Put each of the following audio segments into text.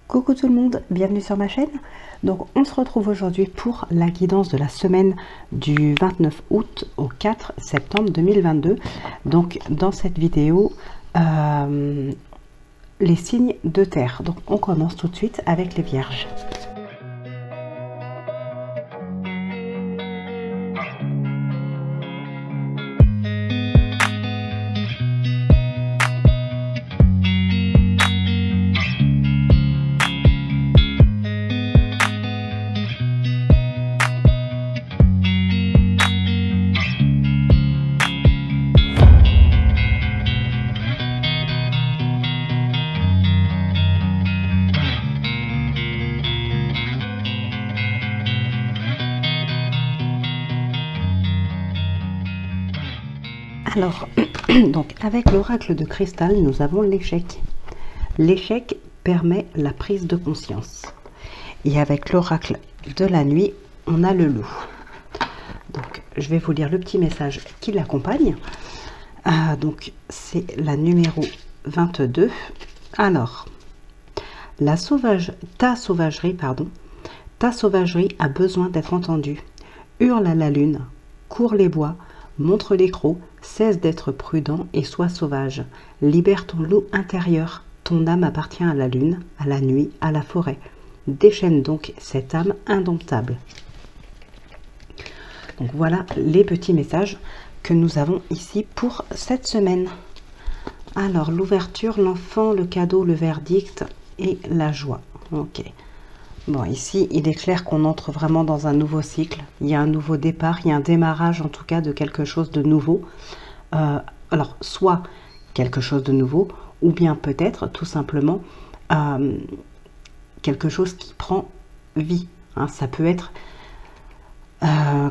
Coucou tout le monde, bienvenue sur ma chaîne. Donc on se retrouve aujourd'hui pour la guidance de la semaine du 29 août au 4 septembre 2022. Donc dans cette vidéo, les signes de terre. Donc on commence tout de suite avec les vierges. Alors, donc avec l'oracle de cristal, nous avons l'échec. L'échec permet la prise de conscience. Et avec l'oracle de la nuit, on a le loup. Donc, je vais vous lire le petit message qui l'accompagne. Donc, c'est la numéro 22. Alors, ta sauvagerie a besoin d'être entendue. Hurle à la lune, cours les bois, montre les crocs, cesse d'être prudent et sois sauvage. Libère ton loup intérieur. Ton âme appartient à la lune, à la nuit, à la forêt. Déchaîne donc cette âme indomptable. Donc voilà les petits messages que nous avons ici pour cette semaine. Alors l'ouverture, l'enfant, le cadeau, le verdict et la joie. Ok. Bon, ici, il est clair qu'on entre vraiment dans un nouveau cycle. Il y a un nouveau départ, il y a un démarrage en tout cas de quelque chose de nouveau. Alors, soit quelque chose de nouveau, ou bien peut-être tout simplement quelque chose qui prend vie. Hein, ça peut être,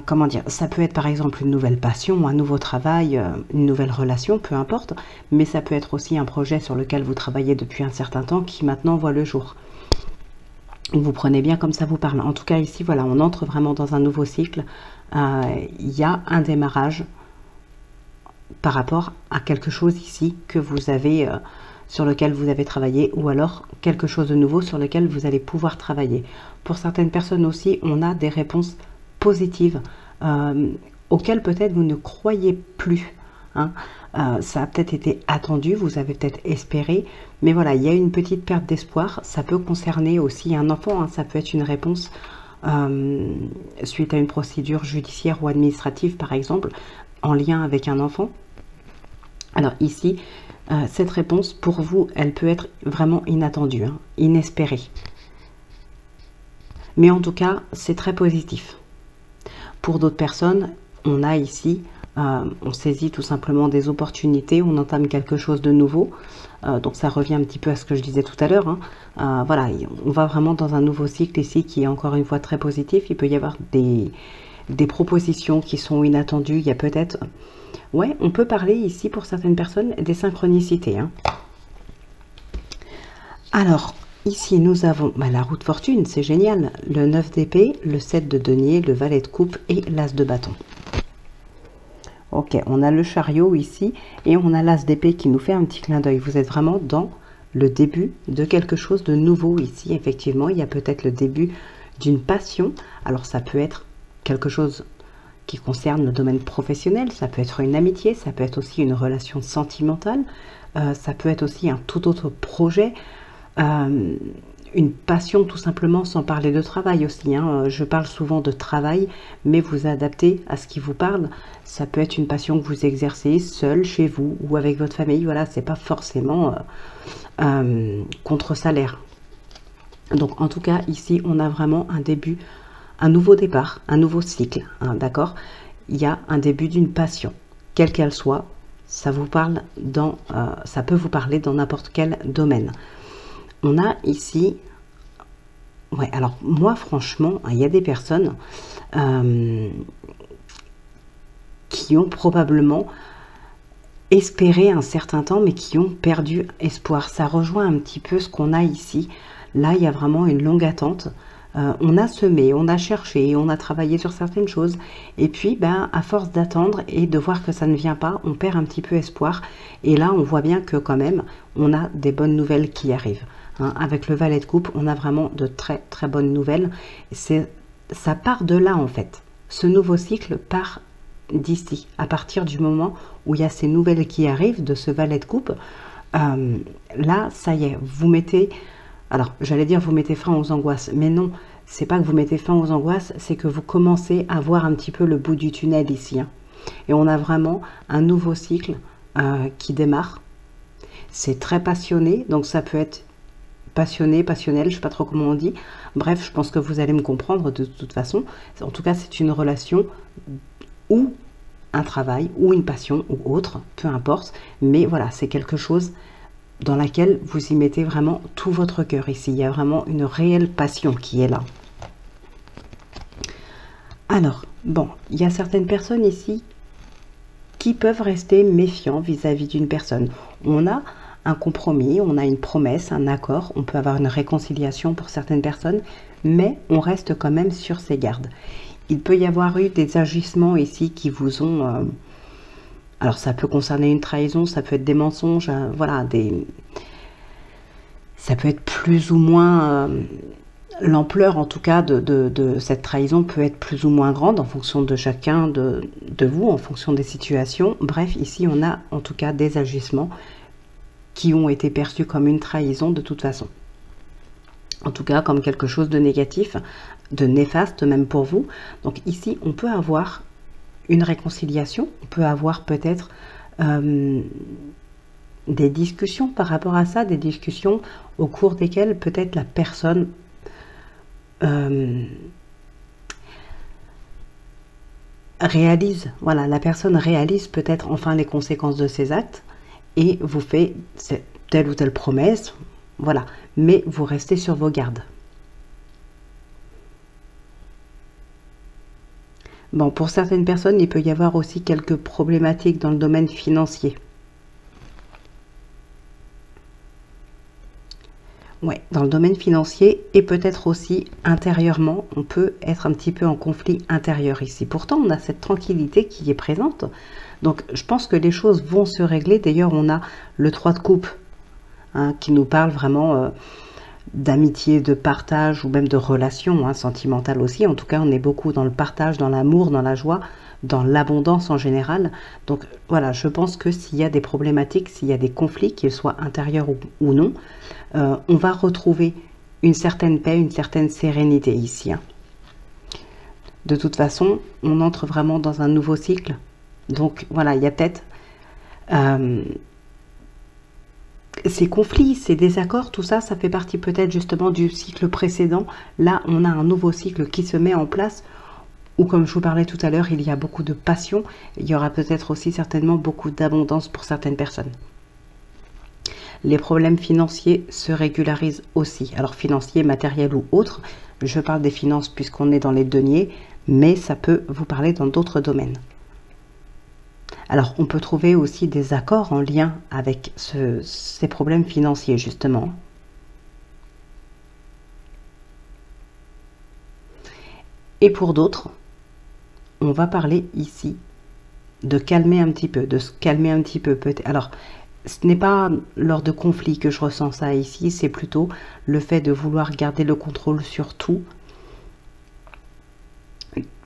comment dire, ça peut être par exemple une nouvelle passion, un nouveau travail, une nouvelle relation, peu importe. Mais ça peut être aussi un projet sur lequel vous travaillez depuis un certain temps qui maintenant voit le jour. Vous prenez bien comme ça vous parle. En tout cas ici, voilà, on entre vraiment dans un nouveau cycle. Il y a un démarrage par rapport à quelque chose ici que vous avez, sur lequel vous avez travaillé, ou alors quelque chose de nouveau sur lequel vous allez pouvoir travailler. Pour certaines personnes aussi, on a des réponses positives auxquelles peut-être vous ne croyez plus. Hein. Ça a peut-être été attendu, vous avez peut-être espéré, mais voilà, il y a une petite perte d'espoir. Ça peut concerner aussi un enfant, hein, ça peut être une réponse suite à une procédure judiciaire ou administrative, par exemple, en lien avec un enfant. Alors ici, cette réponse, pour vous, elle peut être vraiment inattendue, hein, inespérée. Mais en tout cas, c'est très positif. Pour d'autres personnes, on a ici... on saisit tout simplement des opportunités, on entame quelque chose de nouveau. Donc ça revient un petit peu à ce que je disais tout à l'heure. Hein. Voilà, on va vraiment dans un nouveau cycle ici qui est encore une fois très positif. Il peut y avoir des propositions qui sont inattendues. Il y a peut-être... Ouais, on peut parler ici pour certaines personnes des synchronicités. Hein. Alors, ici nous avons la roue de fortune, c'est génial. Le 9 d'épée, le 7 de denier, le valet de coupe et l'as de bâton. Ok, on a le chariot ici et on a l'as d'épée qui nous fait un petit clin d'œil. Vous êtes vraiment dans le début de quelque chose de nouveau ici. Effectivement, il y a peut-être le début d'une passion. Alors ça peut être quelque chose qui concerne le domaine professionnel, ça peut être une amitié, ça peut être aussi une relation sentimentale, ça peut être aussi un tout autre projet, une passion tout simplement, sans parler de travail aussi. Hein. Je parle souvent de travail, mais vous adaptez à ce qui vous parle. Ça peut être une passion que vous exercez seul, chez vous ou avec votre famille. Voilà, c'est pas forcément contre salaire. Donc en tout cas, ici, on a vraiment un début, un nouveau départ, un nouveau cycle. Hein, d'accord? Il y a un début d'une passion, quelle qu'elle soit. Ça vous parle ça peut vous parler dans n'importe quel domaine. On a ici, ouais, alors moi franchement, il y a des personnes qui ont probablement espéré un certain temps, mais qui ont perdu espoir. Ça rejoint un petit peu ce qu'on a ici. Là, il y a vraiment une longue attente. On a semé, on a cherché, on a travaillé sur certaines choses. Et puis, à force d'attendre et de voir que ça ne vient pas, on perd un petit peu espoir. Et là, on voit bien que quand même, on a des bonnes nouvelles qui arrivent. hein. Avec le valet de coupe, on a vraiment de très très bonnes nouvelles. Ça part de là en fait. Ce nouveau cycle part d'ici. À partir du moment où il y a ces nouvelles qui arrivent de ce valet de coupe, là, ça y est, vous mettez... Alors, j'allais dire vous mettez fin aux angoisses, mais non, c'est pas que vous mettez fin aux angoisses, c'est que vous commencez à voir un petit peu le bout du tunnel ici, hein. Et on a vraiment un nouveau cycle qui démarre. C'est très passionné, donc ça peut être passionné, passionnel, je sais pas trop comment on dit. Bref, je pense que vous allez me comprendre de toute façon. En tout cas, c'est une relation ou un travail, ou une passion, ou autre, peu importe. Mais voilà, c'est quelque chose dans laquelle vous y mettez vraiment tout votre cœur ici. Il y a vraiment une réelle passion qui est là. Alors, bon, il y a certaines personnes ici qui peuvent rester méfiants vis-à-vis d'une personne. On a un compromis, on a une promesse, un accord, on peut avoir une réconciliation pour certaines personnes, mais on reste quand même sur ses gardes. Il peut y avoir eu des agissements ici qui vous ont... alors ça peut concerner une trahison, ça peut être des mensonges, voilà, ça peut être plus ou moins... l'ampleur en tout cas de cette trahison peut être plus ou moins grande en fonction de chacun de vous, en fonction des situations. Bref, ici on a en tout cas des agissements qui ont été perçus comme une trahison de toute façon. En tout cas comme quelque chose de négatif, de néfaste même pour vous. Donc ici on peut avoir une réconciliation, on peut avoir peut-être des discussions par rapport à ça, des discussions au cours desquelles peut-être la personne réalise, voilà, la personne réalise peut-être enfin les conséquences de ses actes et vous fait telle ou telle promesse, voilà, mais vous restez sur vos gardes. Bon, pour certaines personnes, il peut y avoir aussi quelques problématiques dans le domaine financier. Ouais, dans le domaine financier et peut-être aussi intérieurement, on peut être un petit peu en conflit intérieur ici. Pourtant, on a cette tranquillité qui est présente. Donc, je pense que les choses vont se régler. D'ailleurs, on a le 3 de coupe hein, qui nous parle vraiment d'amitié, de partage ou même de relation hein, sentimentale aussi. En tout cas, on est beaucoup dans le partage, dans l'amour, dans la joie, dans l'abondance en général. Donc, voilà, je pense que s'il y a des problématiques, s'il y a des conflits, qu'ils soient intérieurs ou non, on va retrouver une certaine paix, une certaine sérénité ici. Hein. De toute façon, on entre vraiment dans un nouveau cycle. Donc voilà, il y a peut-être ces conflits, ces désaccords, tout ça, ça fait partie peut-être justement du cycle précédent. Là, on a un nouveau cycle qui se met en place où, comme je vous parlais tout à l'heure, il y a beaucoup de passion. Il y aura peut-être aussi certainement beaucoup d'abondance pour certaines personnes. Les problèmes financiers se régularisent aussi. Alors financiers, matériels ou autres. Je parle des finances puisqu'on est dans les deniers, mais ça peut vous parler dans d'autres domaines. Alors on peut trouver aussi des accords en lien avec ces problèmes financiers justement. Et pour d'autres, on va parler ici de calmer un petit peu, de se calmer un petit peu peut-être. Alors ce n'est pas lors de conflits que je ressens ça ici, c'est plutôt le fait de vouloir garder le contrôle sur tout.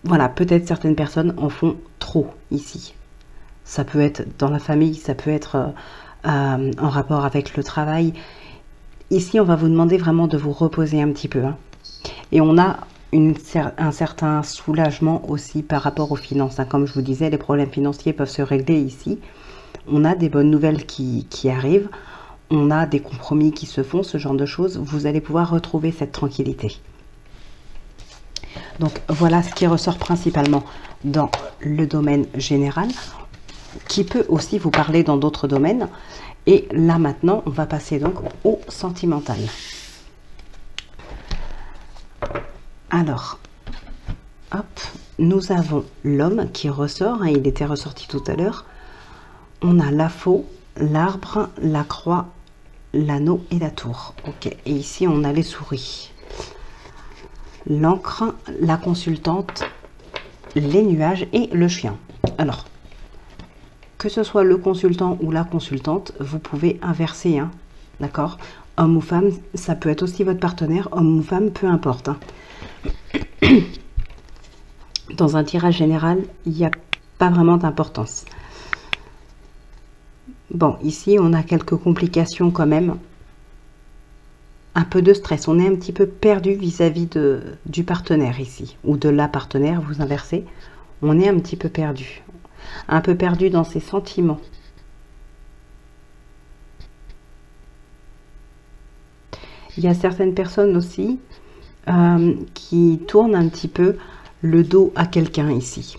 Voilà, peut-être certaines personnes en font trop ici. Ça peut être dans la famille, ça peut être en rapport avec le travail. Ici, on va vous demander vraiment de vous reposer un petit peu. Hein. Et on a un certain soulagement aussi par rapport aux finances. Hein. Comme je vous disais, les problèmes financiers peuvent se régler ici. On a des bonnes nouvelles qui arrivent, on a des compromis qui se font, ce genre de choses. Vous allez pouvoir retrouver cette tranquillité. Donc voilà ce qui ressort principalement dans le domaine général, qui peut aussi vous parler dans d'autres domaines. Et là maintenant, on va passer donc au sentimental. Alors, hop, nous avons l'homme qui ressort, hein, il était ressorti tout à l'heure. On a la faux, l'arbre, la croix, l'anneau et la tour. Ok, et ici on a les souris. L'encre, la consultante, les nuages et le chien. Alors, que ce soit le consultant ou la consultante, vous pouvez inverser, hein, d'accord? homme ou femme, ça peut être aussi votre partenaire, homme ou femme, peu importe, hein. Dans un tirage général, il n'y a pas vraiment d'importance. Bon, ici, on a quelques complications quand même. Un peu de stress. On est un petit peu perdu vis-à-vis du partenaire ici. Ou de la partenaire, vous inversez. On est un petit peu perdu. Un peu perdu dans ses sentiments. Il y a certaines personnes aussi qui tournent un petit peu le dos à quelqu'un ici.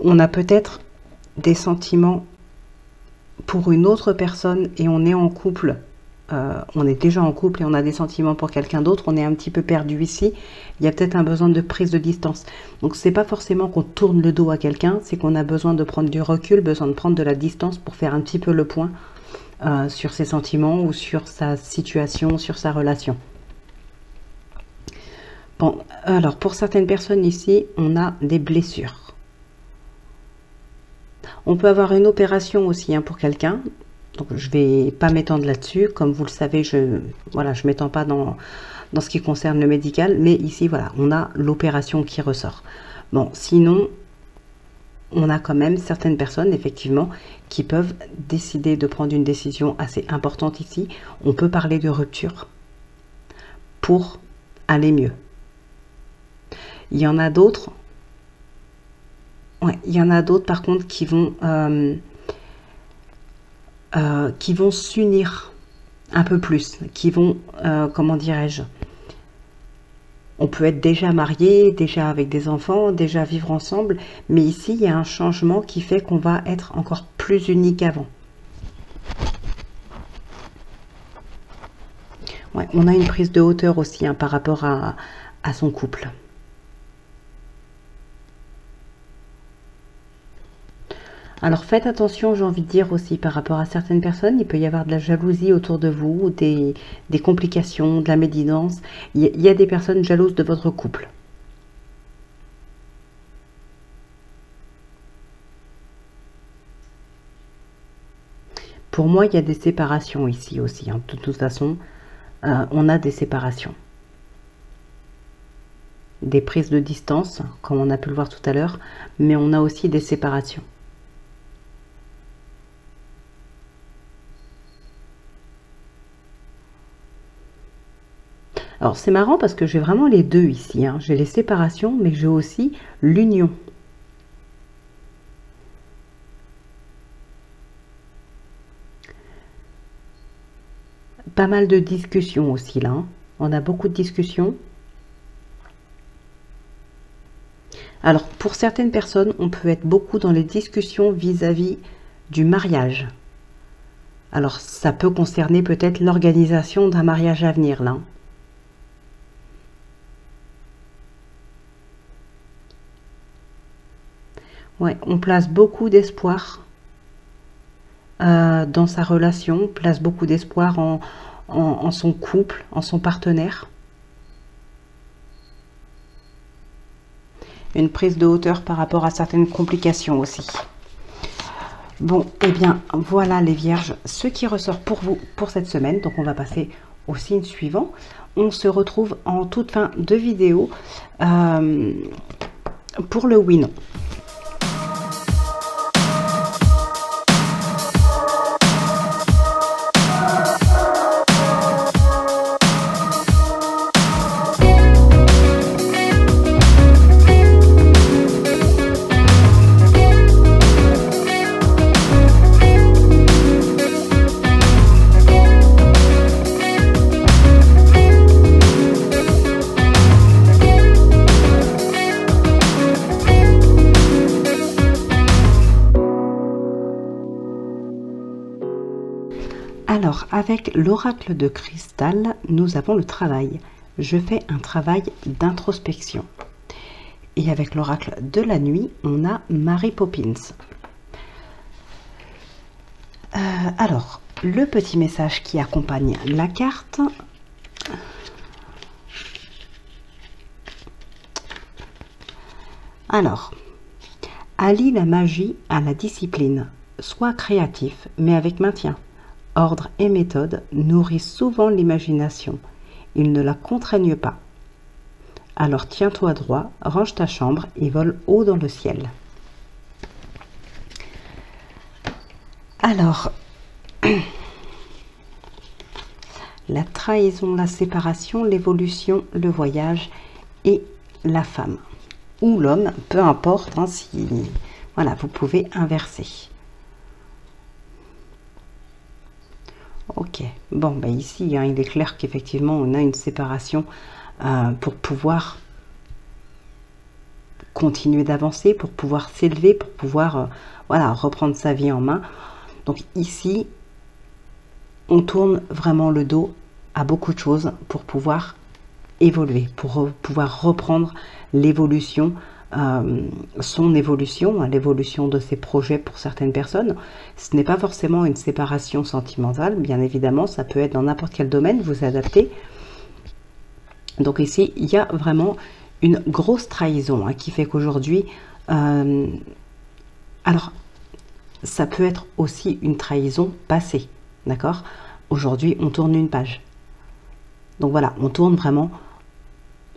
On a peut-être des sentiments pour une autre personne et on est en couple, on est déjà en couple et on a des sentiments pour quelqu'un d'autre, on est un petit peu perdu ici, il y a peut-être un besoin de prise de distance. Donc c'est pas forcément qu'on tourne le dos à quelqu'un, c'est qu'on a besoin de prendre du recul, besoin de prendre de la distance pour faire un petit peu le point sur ses sentiments ou sur sa situation, sur sa relation. Bon, alors pour certaines personnes ici, on a des blessures. On peut avoir une opération aussi hein, pour quelqu'un. Donc je vais pas m'étendre là-dessus. Comme vous le savez, je m'étends pas dans ce qui concerne le médical. Mais ici, voilà, on a l'opération qui ressort. Bon, sinon, on a quand même certaines personnes, effectivement, qui peuvent décider de prendre une décision assez importante ici. On peut parler de rupture pour aller mieux. Il y en a d'autres. Ouais, il y en a d'autres par contre qui vont s'unir un peu plus, qui vont, comment dirais-je, on peut être déjà marié, déjà avec des enfants, déjà vivre ensemble, mais ici il y a un changement qui fait qu'on va être encore plus unis qu'avant. Ouais, on a une prise de hauteur aussi hein, par rapport à son couple. Alors faites attention, j'ai envie de dire aussi par rapport à certaines personnes, il peut y avoir de la jalousie autour de vous, des complications, de la médisance. Il y a des personnes jalouses de votre couple. Pour moi, il y a des séparations ici aussi. Hein. De toute façon, on a des séparations. Des prises de distance, comme on a pu le voir tout à l'heure, mais on a aussi des séparations. Alors c'est marrant parce que j'ai vraiment les deux ici, hein. J'ai les séparations mais j'ai aussi l'union. Pas mal de discussions aussi là, hein. On a beaucoup de discussions. Alors pour certaines personnes, on peut être beaucoup dans les discussions vis-à-vis du mariage. Alors ça peut concerner peut-être l'organisation d'un mariage à venir là. Ouais, on place beaucoup d'espoir dans sa relation, place beaucoup d'espoir en son couple, en son partenaire. Une prise de hauteur par rapport à certaines complications aussi. Bon, et bien voilà les vierges, ce qui ressort pour vous pour cette semaine. Donc on va passer au signe suivant. On se retrouve en toute fin de vidéo pour le oui-non. Alors, avec l'oracle de cristal, nous avons le travail. Je fais un travail d'introspection. Et avec l'oracle de la nuit, on a Mary Poppins. Alors, le petit message qui accompagne la carte. Alors, allie la magie à la discipline. Sois créatif, mais avec maintien. Ordre et méthode nourrissent souvent l'imagination. Ils ne la contraignent pas. Alors tiens-toi droit, range ta chambre et vole haut dans le ciel. Alors, la trahison, la séparation, l'évolution, le voyage et la femme. Ou l'homme, peu importe, hein, si voilà, vous pouvez inverser. Ok, bon, ben ici, hein, il est clair qu'effectivement, on a une séparation pour pouvoir continuer d'avancer, pour pouvoir s'élever, pour pouvoir voilà, reprendre sa vie en main. Donc ici, on tourne vraiment le dos à beaucoup de choses pour pouvoir évoluer, pour pouvoir reprendre l'évolution, son évolution, l'évolution de ses projets pour certaines personnes. Ce n'est pas forcément une séparation sentimentale, bien évidemment, ça peut être dans n'importe quel domaine, vous adaptez. Donc ici, il y a vraiment une grosse trahison hein, qui fait qu'aujourd'hui, alors, ça peut être aussi une trahison passée, d'accord? Aujourd'hui, on tourne une page. Donc voilà, on tourne vraiment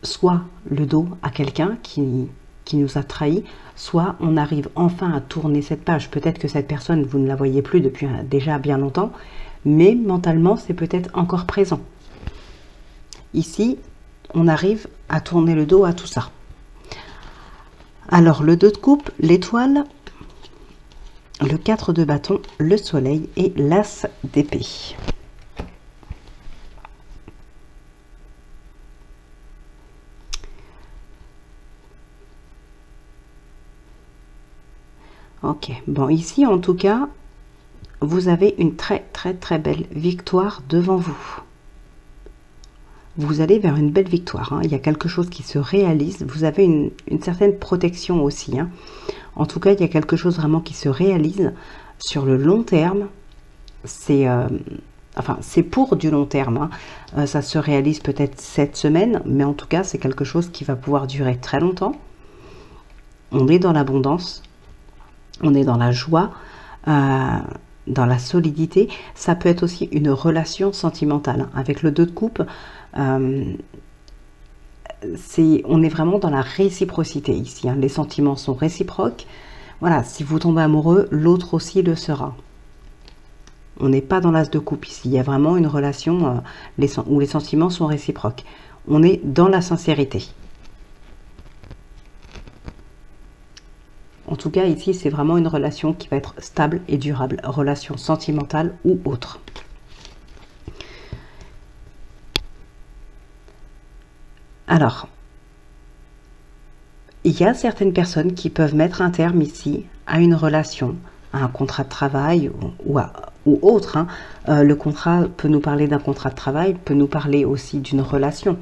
soit le dos à quelqu'un qui nous a trahis, soit on arrive enfin à tourner cette page. Peut-être que cette personne, vous ne la voyez plus depuis déjà bien longtemps, mais mentalement, c'est peut-être encore présent. Ici, on arrive à tourner le dos à tout ça. Alors, le 2 de coupe, l'étoile, le 4 de bâton, le soleil et l'as d'épée. Ok, bon, ici, en tout cas, vous avez une très belle victoire devant vous. Vous allez vers une belle victoire, hein. Il y a quelque chose qui se réalise. Vous avez une certaine protection aussi, hein. En tout cas, il y a quelque chose vraiment qui se réalise sur le long terme. C'est enfin, c'est pour du long terme, hein. Ça se réalise peut-être cette semaine, mais en tout cas, c'est quelque chose qui va pouvoir durer très longtemps. On est dans l'abondance, on est dans la joie, dans la solidité. Ça peut être aussi une relation sentimentale, hein. Avec le 2 de coupe, on est vraiment dans la réciprocité ici, hein. Les sentiments sont réciproques. Voilà, si vous tombez amoureux, l'autre aussi le sera. On n'est pas dans l'as de coupe ici. Il y a vraiment une relation où les sentiments sont réciproques. On est dans la sincérité. En tout cas, ici, c'est vraiment une relation qui va être stable et durable. Relation sentimentale ou autre. Alors, il y a certaines personnes qui peuvent mettre un terme ici à une relation, à un contrat de travail ou autre, hein. Le contrat peut nous parler d'un contrat de travail, peut nous parler aussi d'une relation.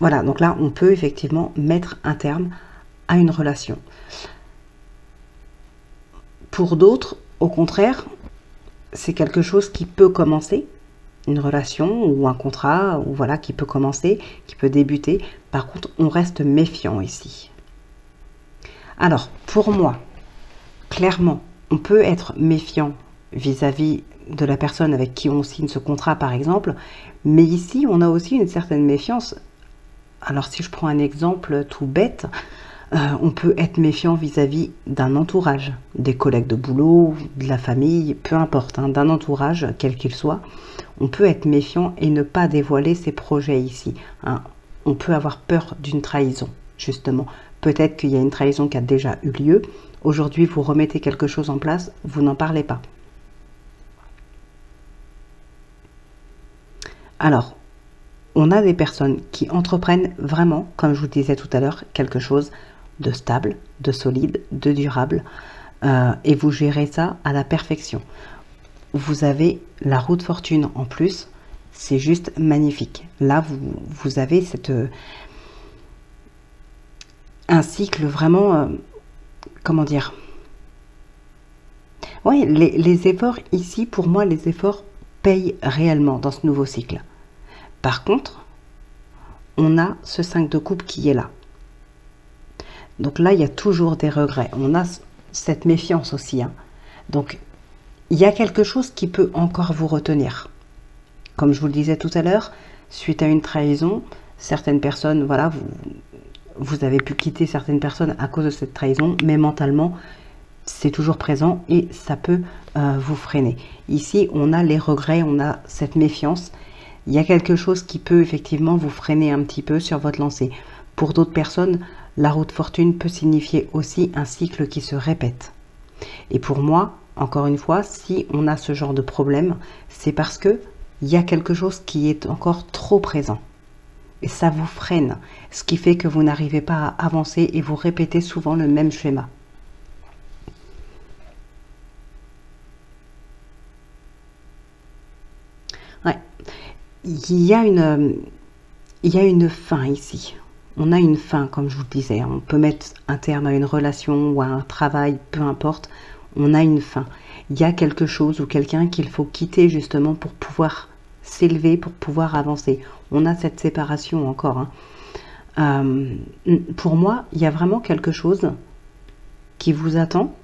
Voilà, donc là, on peut effectivement mettre un terme à une relation. Pour d'autres, au contraire, c'est quelque chose qui peut commencer, une relation ou un contrat, ou voilà, qui peut commencer, qui peut débuter. Par contre, on reste méfiant ici. Alors, pour moi, clairement, on peut être méfiant vis-à-vis de la personne avec qui on signe ce contrat, par exemple, mais ici, on a aussi une certaine méfiance. Alors, si je prends un exemple tout bête, on peut être méfiant vis-à-vis d'un entourage, des collègues de boulot, de la famille, peu importe, hein, d'un entourage, quel qu'il soit. On peut être méfiant et ne pas dévoiler ses projets ici, hein. On peut avoir peur d'une trahison, justement. Peut-être qu'il y a une trahison qui a déjà eu lieu. Aujourd'hui, vous remettez quelque chose en place, vous n'en parlez pas. Alors, on a des personnes qui entreprennent vraiment, comme je vous disais tout à l'heure, quelque chose de stable, de solide, de durable, et vous gérez ça à la perfection. Vous avez la roue de fortune en plus, c'est juste magnifique. Là, vous avez un cycle vraiment, comment dire, oui, les efforts ici, pour moi, les efforts payent réellement dans ce nouveau cycle. Par contre, on a ce 5 de coupe qui est là. Donc là, il y a toujours des regrets. cette méfiance aussi, hein. Donc, il y a quelque chose qui peut encore vous retenir. Comme je vous le disais tout à l'heure, suite à une trahison, certaines personnes, voilà, vous avez pu quitter certaines personnes à cause de cette trahison, mais mentalement, c'est toujours présent et ça peut vous freiner. Ici, on a les regrets, on a cette méfiance. Il y a quelque chose qui peut effectivement vous freiner un petit peu sur votre lancée. Pour d'autres personnes, la roue de fortune peut signifier aussi un cycle qui se répète. Et pour moi, encore une fois, si on a ce genre de problème, c'est parce que il y a quelque chose qui est encore trop présent. Et ça vous freine, ce qui fait que vous n'arrivez pas à avancer et vous répétez souvent le même schéma. Ouais. Il y a une fin ici. On a une fin, comme je vous le disais. On peut mettre un terme à une relation ou à un travail, peu importe. On a une fin. Il y a quelque chose ou quelqu'un qu'il faut quitter justement pour pouvoir s'élever, pour pouvoir avancer. On a cette séparation encore, hein. Pour moi, il y a vraiment quelque chose qui vous attend.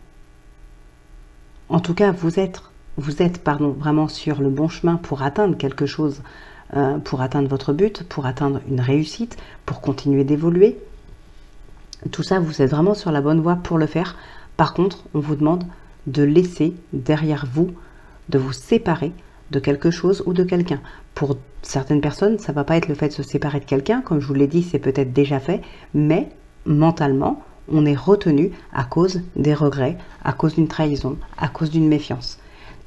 En tout cas, vous êtes pardon, vraiment sur le bon chemin pour atteindre quelque chose, pour atteindre votre but, pour atteindre une réussite, pour continuer d'évoluer. Tout ça, vous êtes vraiment sur la bonne voie pour le faire. Par contre, on vous demande de laisser derrière vous, de vous séparer de quelque chose ou de quelqu'un. Pour certaines personnes, ça ne va pas être le fait de se séparer de quelqu'un. Comme je vous l'ai dit, c'est peut-être déjà fait. Mais mentalement, on est retenu à cause des regrets, à cause d'une trahison, à cause d'une méfiance.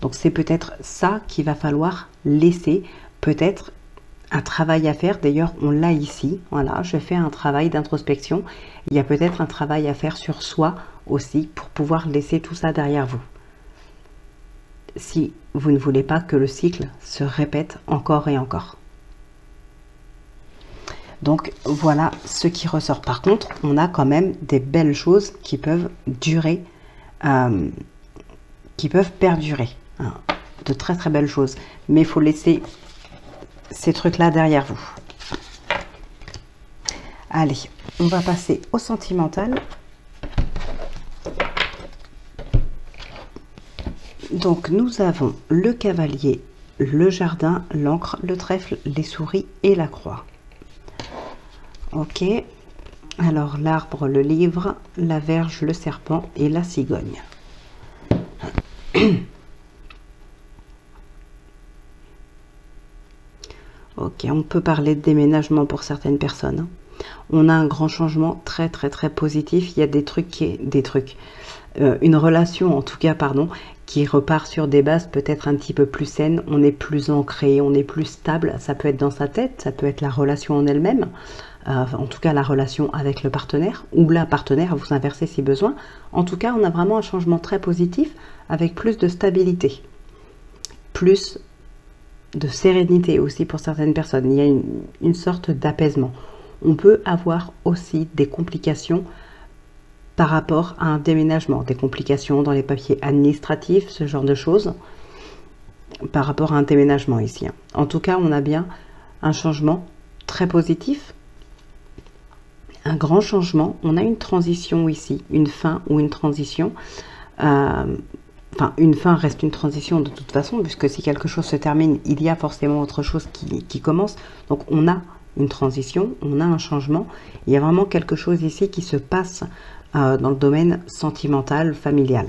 Donc c'est peut-être ça qu'il va falloir laisser, peut-être un travail à faire. D'ailleurs, on l'a ici. Voilà, je fais un travail d'introspection. Il y a peut-être un travail à faire sur soi aussi pour pouvoir laisser tout ça derrière vous. Si vous ne voulez pas que le cycle se répète encore et encore. Donc voilà ce qui ressort. Par contre, on a quand même des belles choses qui peuvent durer, qui peuvent perdurer, hein, de très très belles choses. Mais il faut laisser ces trucs-là derrière vous. Allez, on va passer au sentimental. Donc nous avons le cavalier, le jardin, l'encre, le trèfle, les souris et la croix. Ok, alors l'arbre, le livre, la verge, le serpent et la cigogne. Ok, on peut parler de déménagement pour certaines personnes. On a un grand changement très très très positif. Il y a une relation en tout cas, pardon, qui repart sur des bases peut-être un petit peu plus saines. On est plus ancré, on est plus stable. Ça peut être dans sa tête, ça peut être la relation en elle-même. En tout cas, la relation avec le partenaire ou la partenaire, vous inversez si besoin. En tout cas, on a vraiment un changement très positif avec plus de stabilité, plus de sérénité aussi pour certaines personnes. Il y a une sorte d'apaisement. On peut avoir aussi des complications par rapport à un déménagement, des complications dans les papiers administratifs, ce genre de choses, par rapport à un déménagement ici. En tout cas, on a bien un changement très positif, un grand changement. On a une transition ici, une fin ou une transition. Enfin, une fin reste une transition de toute façon, puisque si quelque chose se termine, il y a forcément autre chose qui commence. Donc on a une transition, on a un changement. Il y a vraiment quelque chose ici qui se passe dans le domaine sentimental, familial.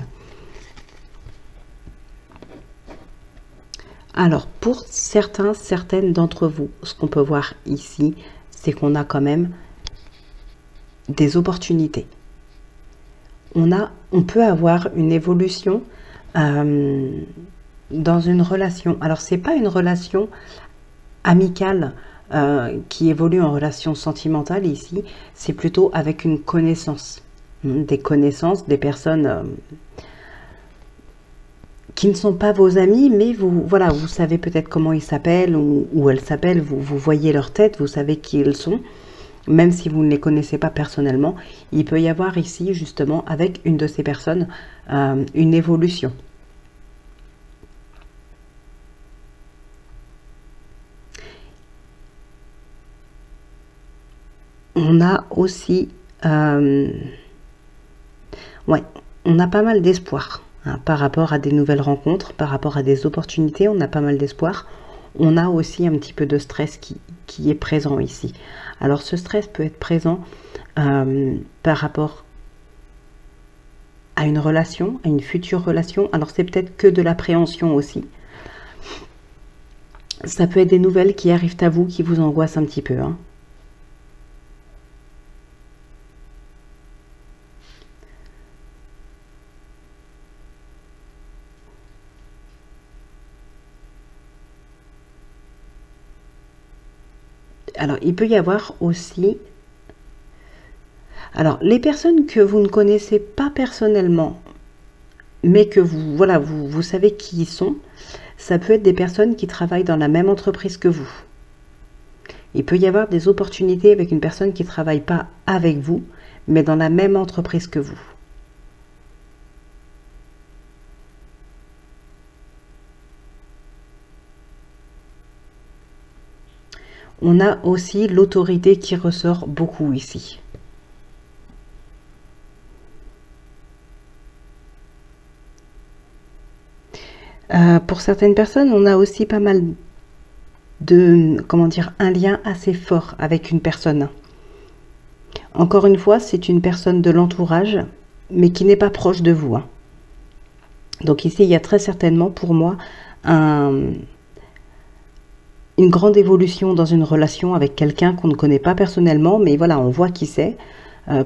Alors, pour certaines d'entre vous, ce qu'on peut voir ici, c'est qu'on a quand même des opportunités. On peut avoir une évolution dans une relation. Alors, c'est pas une relation amicale qui évolue en relation sentimentale ici, c'est plutôt avec une connaissance. Des connaissances, des personnes qui ne sont pas vos amis, mais voilà, vous savez peut-être comment ils s'appellent ou elles s'appellent, vous voyez leur tête, vous savez qui ils sont, même si vous ne les connaissez pas personnellement. Il peut y avoir ici, justement, avec une de ces personnes, une évolution. On a aussi... ouais, on a pas mal d'espoir hein, par rapport à des nouvelles rencontres, par rapport à des opportunités, on a pas mal d'espoir. On a aussi un petit peu de stress qui est présent ici. Alors ce stress peut être présent par rapport à une relation, à une future relation. Alors c'est peut-être que de l'appréhension aussi. Ça peut être des nouvelles qui arrivent à vous, qui vous angoissent un petit peu. Hein. Alors, il peut y avoir aussi... Alors, les personnes que vous ne connaissez pas personnellement, mais que vous, voilà, vous savez qui ils sont, ça peut être des personnes qui travaillent dans la même entreprise que vous. Il peut y avoir des opportunités avec une personne qui ne travaille pas avec vous, mais dans la même entreprise que vous. On a aussi l'autorité qui ressort beaucoup ici. Pour certaines personnes, on a aussi pas mal de, comment dire, un lien assez fort avec une personne. Encore une fois, c'est une personne de l'entourage, mais qui n'est pas proche de vous. Hein. Donc ici, il y a très certainement pour moi une grande évolution dans une relation avec quelqu'un qu'on ne connaît pas personnellement, mais voilà, on voit qui c'est.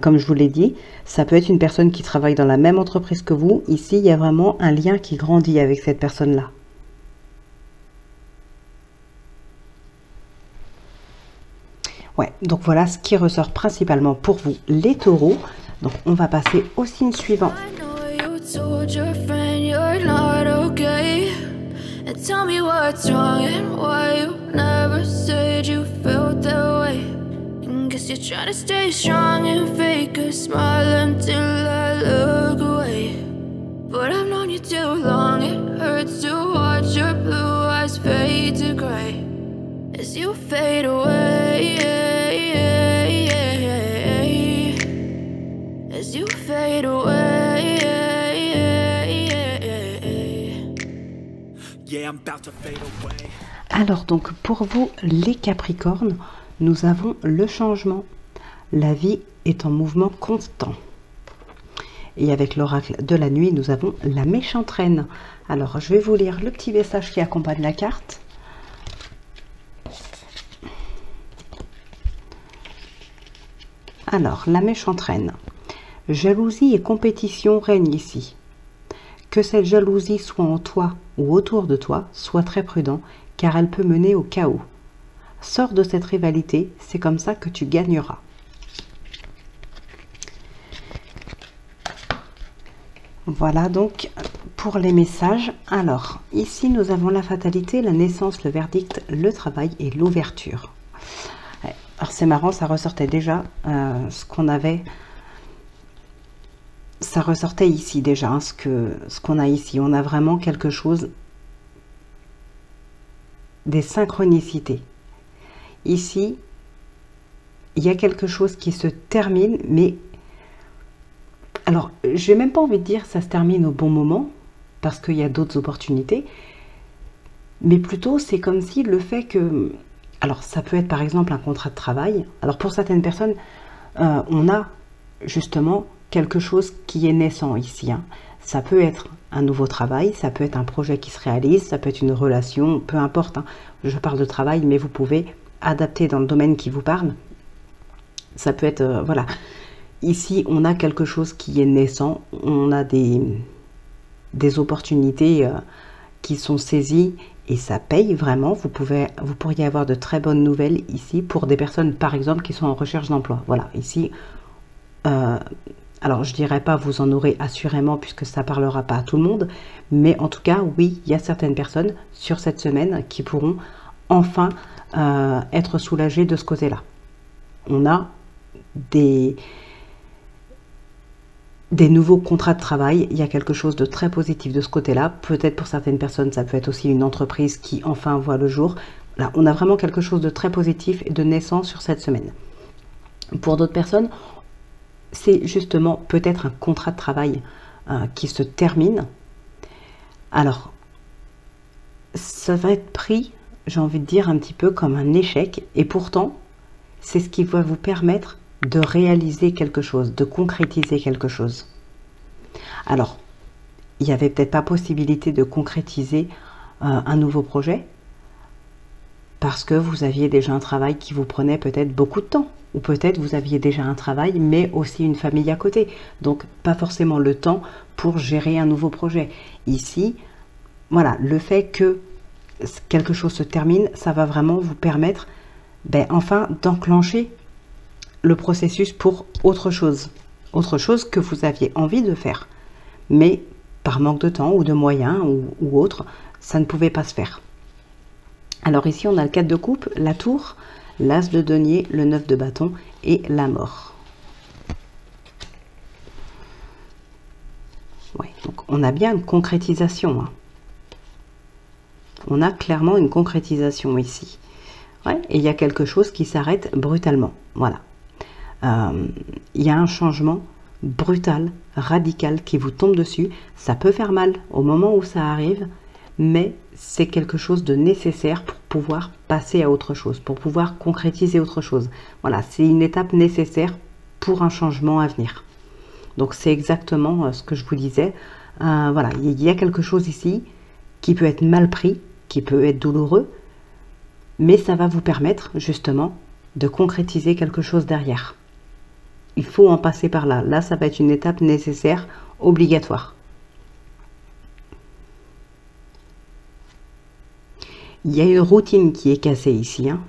Comme je vous l'ai dit, ça peut être une personne qui travaille dans la même entreprise que vous. Ici, il y a vraiment un lien qui grandit avec cette personne-là. Ouais, donc voilà ce qui ressort principalement pour vous, les taureaux. Donc on va passer au signe suivant. Tell me what's wrong and why you never said you felt that way. And guess you're trying to stay strong and fake a smile until I look away. But I've known you too long, it hurts to watch your blue eyes fade to gray as you fade away. As you fade away. Alors donc pour vous les Capricornes, nous avons le changement. La vie est en mouvement constant. Et avec l'oracle de la nuit, nous avons la méchante reine. Alors je vais vous lire le petit message qui accompagne la carte. Alors la méchante reine. Jalousie et compétition règnent ici. Que cette jalousie soit en toi ou autour de toi, sois très prudent, car elle peut mener au chaos. Sors de cette rivalité, c'est comme ça que tu gagneras. Voilà donc pour les messages. Alors, ici nous avons la fatalité, la naissance, le verdict, le travail et l'ouverture. Alors c'est marrant, ça ressortait déjà ce qu'on avait... Ça ressortait ici déjà, hein, ce qu'on a ici. On a vraiment quelque chose, des synchronicités. Ici, il y a quelque chose qui se termine, mais... Alors, je n'ai même pas envie de dire ça se termine au bon moment, parce qu'il y a d'autres opportunités, mais plutôt c'est comme si le fait que... Alors, ça peut être par exemple un contrat de travail. Alors, pour certaines personnes, on a justement... quelque chose qui est naissant ici. Hein. Ça peut être un nouveau travail, ça peut être un projet qui se réalise, ça peut être une relation, peu importe. Hein. Je parle de travail, mais vous pouvez adapter dans le domaine qui vous parle. Ça peut être, voilà. Ici, on a quelque chose qui est naissant, on a des opportunités qui sont saisies et ça paye vraiment. Vous pourriez avoir de très bonnes nouvelles ici pour des personnes, par exemple, qui sont en recherche d'emploi. Voilà, ici... alors, je dirais pas vous en aurez assurément puisque ça parlera pas à tout le monde. Mais en tout cas, oui, il y a certaines personnes sur cette semaine qui pourront enfin être soulagées de ce côté-là. On a des nouveaux contrats de travail. Il y a quelque chose de très positif de ce côté-là. Peut-être pour certaines personnes, ça peut être aussi une entreprise qui enfin voit le jour. Là, on a vraiment quelque chose de très positif et de naissant sur cette semaine. Pour d'autres personnes... c'est justement peut-être un contrat de travail qui se termine. Alors, ça va être pris, j'ai envie de dire, un petit peu comme un échec. Et pourtant, c'est ce qui va vous permettre de réaliser quelque chose, de concrétiser quelque chose. Alors, il n'y avait peut-être pas possibilité de concrétiser un nouveau projet parce que vous aviez déjà un travail qui vous prenait peut-être beaucoup de temps. Ou peut-être vous aviez déjà un travail, mais aussi une famille à côté. Donc, pas forcément le temps pour gérer un nouveau projet. Ici, voilà, le fait que quelque chose se termine, ça va vraiment vous permettre, enfin, d'enclencher le processus pour autre chose que vous aviez envie de faire. Mais par manque de temps ou de moyens ou autre, ça ne pouvait pas se faire. Alors ici, on a le 4 de coupe, la tour, l'as de denier, le 9 de bâton et la mort. Ouais, donc on a bien une concrétisation. Hein. On a clairement une concrétisation ici. Ouais, et il y a quelque chose qui s'arrête brutalement. Voilà. Il y a un changement brutal, radical qui vous tombe dessus. Ça peut faire mal au moment où ça arrive, mais c'est quelque chose de nécessaire pour pouvoir passer à autre chose, pour pouvoir concrétiser autre chose. Voilà, c'est une étape nécessaire pour un changement à venir. Donc c'est exactement ce que je vous disais. Voilà, il y a quelque chose ici qui peut être mal pris, qui peut être douloureux, mais ça va vous permettre justement de concrétiser quelque chose derrière. Il faut en passer par là. Là, ça va être une étape nécessaire, obligatoire. Il y a une routine qui est cassée ici. Hein.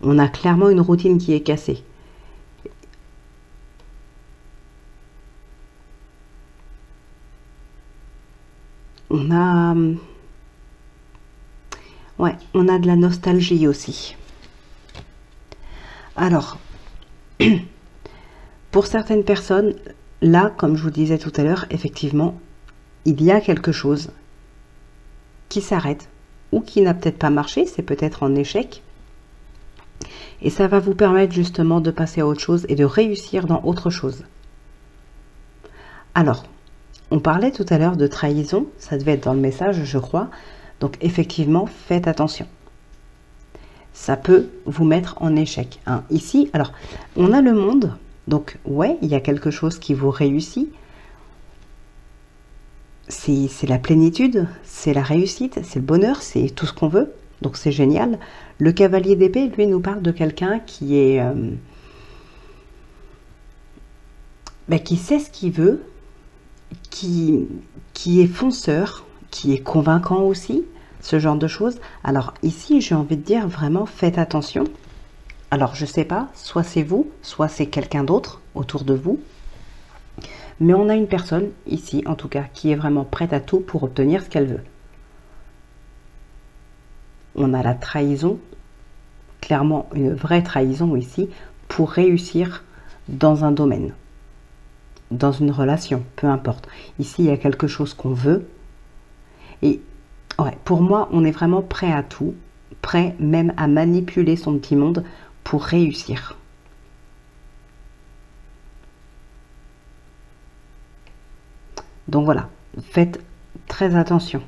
On a clairement une routine qui est cassée. On a... Ouais, on a de la nostalgie aussi. Alors, pour certaines personnes, là, comme je vous disais tout à l'heure, effectivement, il y a quelque chose qui s'arrête ou qui n'a peut-être pas marché, c'est peut-être en échec. Et ça va vous permettre justement de passer à autre chose et de réussir dans autre chose. Alors, on parlait tout à l'heure de trahison, ça devait être dans le message, je crois. Donc effectivement, faites attention. Ça peut vous mettre en échec. Hein. Ici, alors, on a le monde. Donc, ouais, il y a quelque chose qui vous réussit. C'est la plénitude, c'est la réussite, c'est le bonheur, c'est tout ce qu'on veut. Donc, c'est génial. Le cavalier d'épée, lui, nous parle de quelqu'un qui est... qui sait ce qu'il veut, qui est fonceur, qui est convaincant aussi, ce genre de choses. Alors ici, j'ai envie de dire vraiment, faites attention. Alors je sais pas, soit c'est vous, soit c'est quelqu'un d'autre autour de vous. Mais on a une personne ici, en tout cas, qui est vraiment prête à tout pour obtenir ce qu'elle veut. On a la trahison, clairement une vraie trahison ici, pour réussir dans un domaine, dans une relation, peu importe. Ici, il y a quelque chose qu'on veut. Et ouais, pour moi, on est vraiment prêt à tout, prêt même à manipuler son petit monde pour réussir. Donc voilà, faites très attention.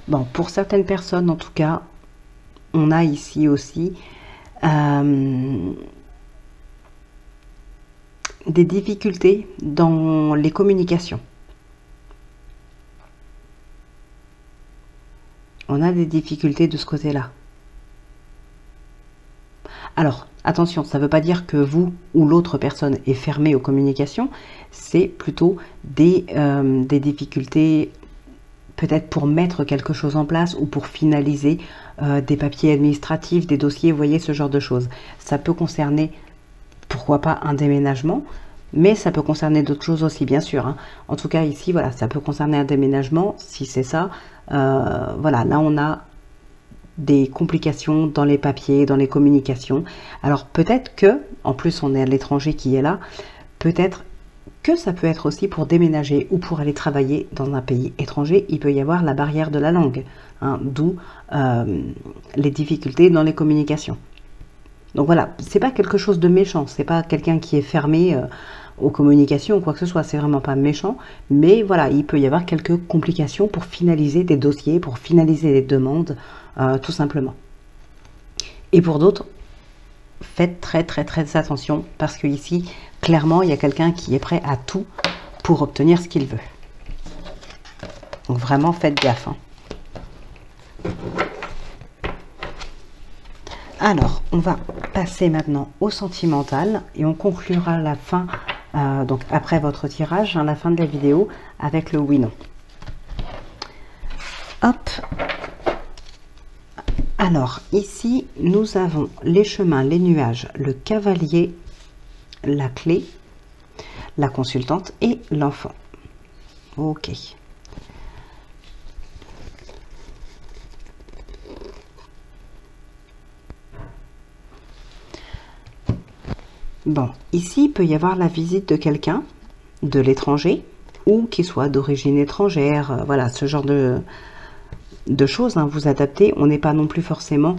Bon, pour certaines personnes, en tout cas, on a ici aussi des difficultés dans les communications. On a des difficultés de ce côté-là. Alors, attention, ça ne veut pas dire que vous ou l'autre personne est fermée aux communications, c'est plutôt des difficultés peut-être pour mettre quelque chose en place ou pour finaliser des papiers administratifs, des dossiers, vous voyez, ce genre de choses. Ça peut concerner, pourquoi pas, un déménagement, mais ça peut concerner d'autres choses aussi, bien sûr. Hein. En tout cas, ici, voilà, ça peut concerner un déménagement, si c'est ça. Voilà, là, on a des complications dans les papiers, dans les communications. Alors, peut-être que, en plus, on est à l'étranger qui est là, peut-être que ça peut être aussi pour déménager ou pour aller travailler dans un pays étranger. Il peut y avoir la barrière de la langue, hein, d'où les difficultés dans les communications. Donc voilà, c'est pas quelque chose de méchant, c'est pas quelqu'un qui est fermé aux communications ou quoi que ce soit, c'est vraiment pas méchant, mais voilà, il peut y avoir quelques complications pour finaliser des dossiers, pour finaliser des demandes, tout simplement. Et pour d'autres, faites très très très attention, parce que ici, clairement, il y a quelqu'un qui est prêt à tout pour obtenir ce qu'il veut. Donc vraiment, faites gaffe, hein. Alors, on va passer maintenant au sentimental et on conclura la fin, donc après votre tirage, hein, la fin de la vidéo, avec le oui-non. Hop. Alors, ici, nous avons les chemins, les nuages, le cavalier, la clé, la consultante et l'enfant. Ok. Bon, ici, il peut y avoir la visite de quelqu'un de l'étranger ou qui soit d'origine étrangère. Voilà, ce genre de choses, hein, vous adaptez. On n'est pas non plus forcément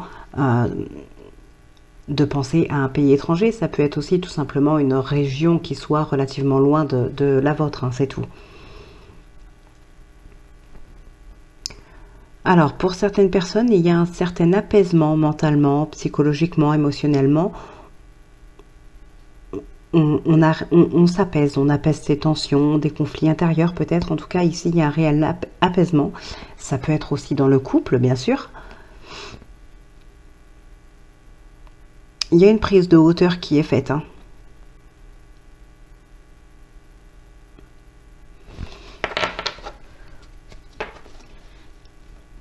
de penser à un pays étranger. Ça peut être aussi tout simplement une région qui soit relativement loin de la vôtre, hein, c'est tout. Alors, pour certaines personnes, il y a un certain apaisement mentalement, psychologiquement, émotionnellement. On s'apaise, on apaise ses tensions, des conflits intérieurs peut-être. En tout cas, ici, il y a un réel apaisement. Ça peut être aussi dans le couple, bien sûr. Il y a une prise de hauteur qui est faite, hein.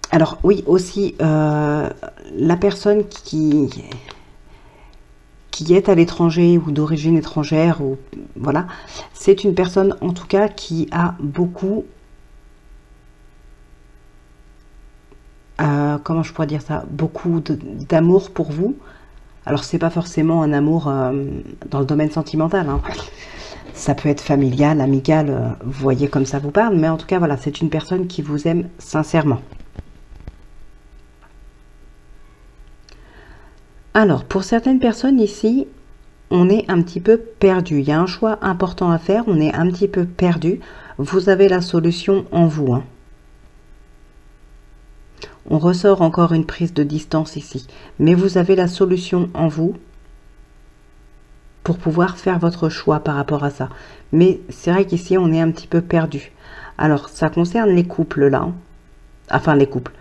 Alors, oui, aussi, la personne qui est à l'étranger ou d'origine étrangère, ou voilà, c'est une personne en tout cas qui a beaucoup, comment je pourrais dire ça, beaucoup d'amour pour vous. Alors c'est pas forcément un amour dans le domaine sentimental, hein. Ça peut être familial, amical, vous voyez comme ça vous parle, mais en tout cas voilà, c'est une personne qui vous aime sincèrement. Alors, pour certaines personnes ici, on est un petit peu perdu. Il y a un choix important à faire, on est un petit peu perdu. Vous avez la solution en vous, hein. On ressort encore une prise de distance ici. Mais vous avez la solution en vous pour pouvoir faire votre choix par rapport à ça. Mais c'est vrai qu'ici, on est un petit peu perdu. Alors, ça concerne les couples là, hein. Enfin, les couples.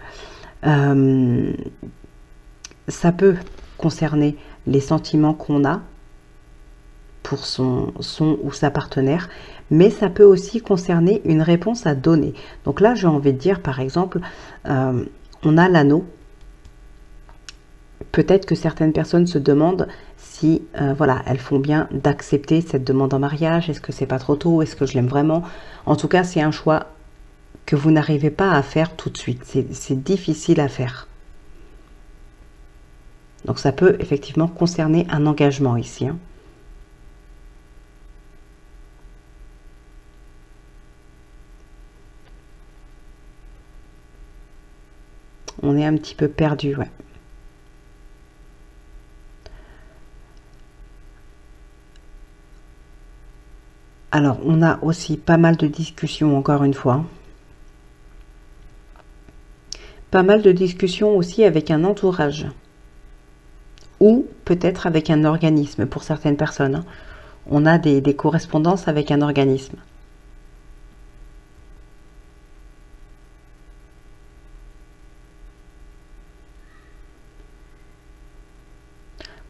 Ça peut concerner les sentiments qu'on a pour son ou sa partenaire, mais ça peut aussi concerner une réponse à donner. Donc là, j'ai envie de dire, par exemple, on a l'anneau. Peut-être que certaines personnes se demandent si, voilà, elles font bien d'accepter cette demande en mariage. Est-ce que c'est pas trop tôt? Est-ce que je l'aime vraiment? En tout cas, c'est un choix que vous n'arrivez pas à faire tout de suite. C'est difficile à faire. Donc ça peut effectivement concerner un engagement ici, hein. On est un petit peu perdu, ouais. Alors, on a aussi pas mal de discussions, encore une fois. Pas mal de discussions aussi avec un entourage. Ou peut-être avec un organisme pour certaines personnes, hein. On a des correspondances avec un organisme.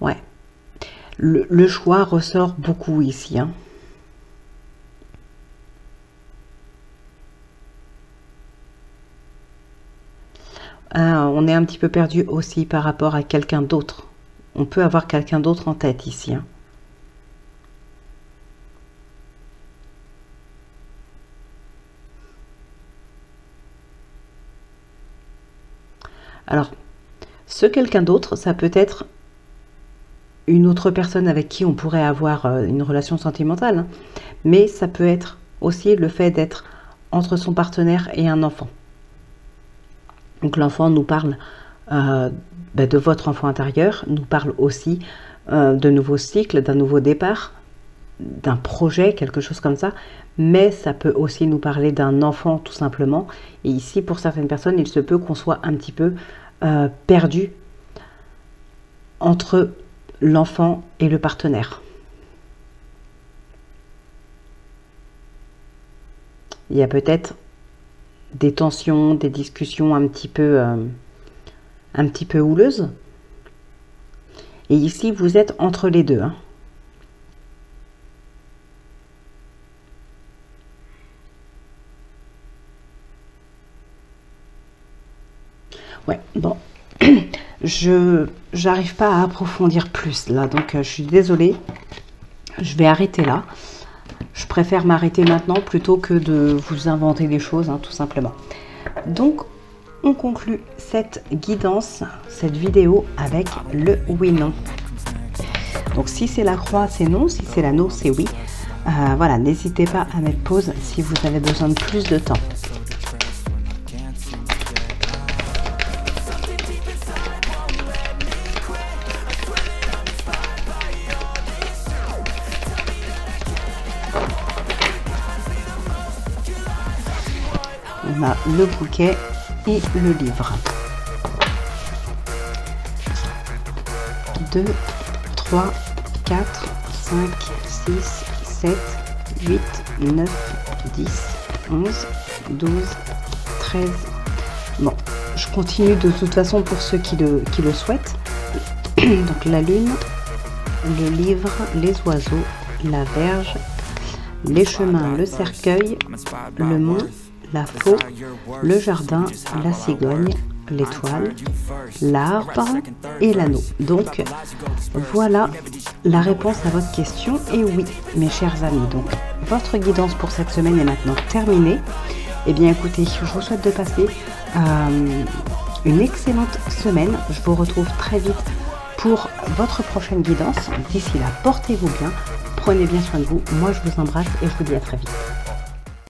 Ouais. Le choix ressort beaucoup ici, hein. On est un petit peu perdu aussi par rapport à quelqu'un d'autre. On peut avoir quelqu'un d'autre en tête ici, hein. Alors, ce quelqu'un d'autre, ça peut être une autre personne avec qui on pourrait avoir une relation sentimentale, hein, mais ça peut être aussi le fait d'être entre son partenaire et un enfant. Donc l'enfant nous parle de votre enfant intérieur, nous parle aussi de nouveaux cycles, d'un nouveau départ, d'un projet, quelque chose comme ça. Mais ça peut aussi nous parler d'un enfant tout simplement. Et ici, pour certaines personnes, il se peut qu'on soit un petit peu perdu entre l'enfant et le partenaire. Il y a peut-être des tensions, des discussions un petit peu houleuses. Et ici, vous êtes entre les deux, hein. Ouais, bon, j'arrive pas à approfondir plus là, donc je suis désolée. Je vais arrêter là. Je préfère m'arrêter maintenant plutôt que de vous inventer des choses, hein, tout simplement. Donc, on conclut cette guidance, cette vidéo avec le oui-non. Donc, si c'est la croix, c'est non. Si c'est l'anneau, c'est oui. Voilà, n'hésitez pas à mettre pause si vous avez besoin de plus de temps. On a le bouquet et le livre. 2, 3, 4, 5, 6, 7, 8, 9, 10, 11, 12, 13. Bon, je continue de toute façon pour ceux qui le souhaitent. Donc la lune, le livre, les oiseaux, la verge, les chemins, le cercueil, le mont, la faux, le jardin, la cigogne, l'étoile, l'arbre et l'anneau. Donc voilà la réponse à votre question. Et oui, mes chers amis, donc votre guidance pour cette semaine est maintenant terminée. Eh bien écoutez, je vous souhaite de passer une excellente semaine. Je vous retrouve très vite pour votre prochaine guidance. D'ici là, portez-vous bien, prenez bien soin de vous. Moi je vous embrasse et je vous dis à très vite.